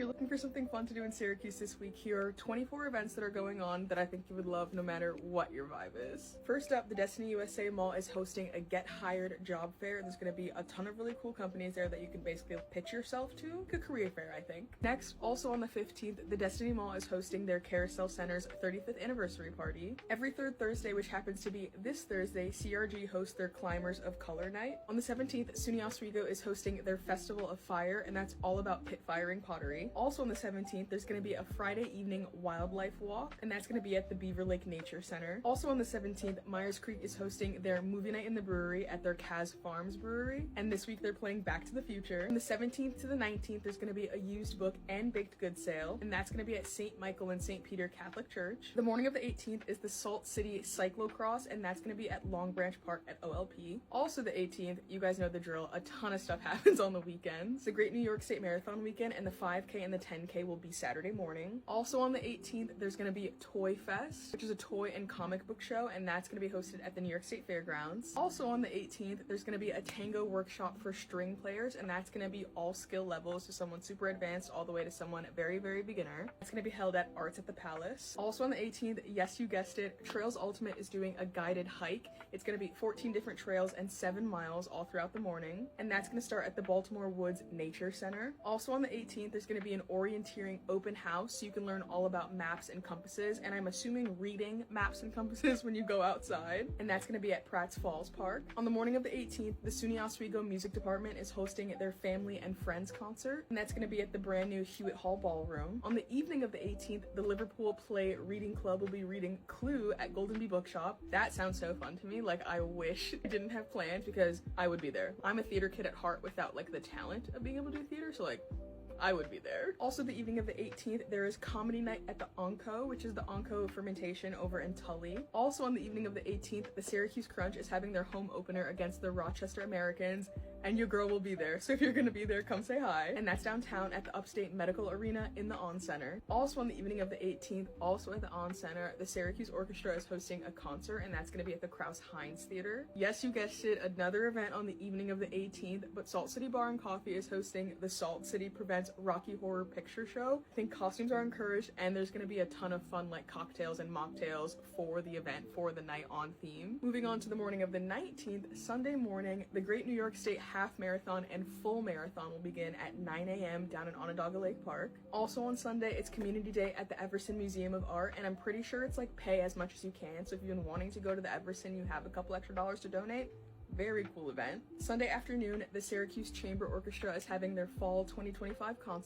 you're looking for something fun to do in Syracuse this week, here are 24 events that are going on that I think you would love no matter what your vibe is. First up, the Destiny USA Mall is hosting a Get Hired job fair. There's going to be a ton of really cool companies there that you can basically pitch yourself to. Good career fair, I think. Next, also on the 15th, the Destiny Mall is hosting their Carousel Center's 35th anniversary party. Every third Thursday, which happens to be this Thursday, CRG hosts their Climbers of Color Night. On the 17th, SUNY Oswego is hosting their Festival of Fire, and that's all about pit firing pottery. Also on the 17th, there's going to be a Friday evening wildlife walk, and that's going to be at the Beaver Lake Nature Center. Also on the 17th, Myers Creek is hosting their movie night in the brewery at their Kaz Farms brewery, and this week they're playing Back to the Future. From the 17th to the 19th, there's going to be a used book and baked goods sale, and that's going to be at St. Michael and St. Peter Catholic Church. The morning of the 18th is the Salt City Cyclocross, and that's going to be at Long Branch Park at OLP. Also the 18th, you guys know the drill, a ton of stuff happens on the weekends. The Great New York State Marathon weekend and the 5K and the 10K will be Saturday morning. Also on the 18th, there's going to be Toy Fest, which is a toy and comic book show, and that's going to be hosted at the New York State Fairgrounds. Also on the 18th, there's going to be a tango workshop for string players, and that's going to be all skill levels, so someone super advanced all the way to someone very, very beginner. It's going to be held at Arts at the Palace. Also on the 18th, yes, you guessed it, Trails Ultimate is doing a guided hike. It's going to be 14 different trails and 7 miles all throughout the morning, and that's going to start at the Baltimore Woods Nature Center. Also on the 18th, there's going to be an orienteering open house, so you can learn all about maps and compasses, and I'm assuming reading maps and compasses when you go outside, and that's going to be at Pratt's Falls Park. On the morning of the 18th, the SUNY Oswego Music Department is hosting their Family and Friends concert, and that's going to be at the brand new Hewitt Hall Ballroom. On the evening of the 18th, the Liverpool Play Reading Club will be reading Clue at Golden Bee Bookshop. That sounds so fun to me. Like, I wish I didn't have plans because I would be there. I'm a theater kid at heart without like the talent of being able to do theater, so like I would be there. Also the evening of the 18th, there is comedy night at the Onco, which is the Onco Fermentation over in Tully. Also on the evening of the 18th, the Syracuse Crunch is having their home opener against the Rochester Americans, and your girl will be there. So if you're gonna be there, come say hi. And that's downtown at the Upstate Medical Arena in the On Center. Also on the evening of the 18th, also at the On Center, the Syracuse Orchestra is hosting a concert, and that's gonna be at the Krause-Heinz Theater. Yes, you guessed it, another event on the evening of the 18th, but Salt City Bar and Coffee is hosting the Salt City Prevents Rocky Horror Picture Show. I think costumes are encouraged, and there's gonna be a ton of fun like cocktails and mocktails for the event, for the night on theme. Moving on to the morning of the 19th, Sunday morning, the Great New York State Half Marathon and Full Marathon will begin at 9 a.m. down in Onondaga Lake Park. Also on Sunday, it's Community Day at the Everson Museum of Art, and I'm pretty sure it's like pay as much as you can, so if you've been wanting to go to the Everson, you have a couple extra dollars to donate. Very cool event. Sunday afternoon, the Syracuse Chamber Orchestra is having their fall 2025 concert.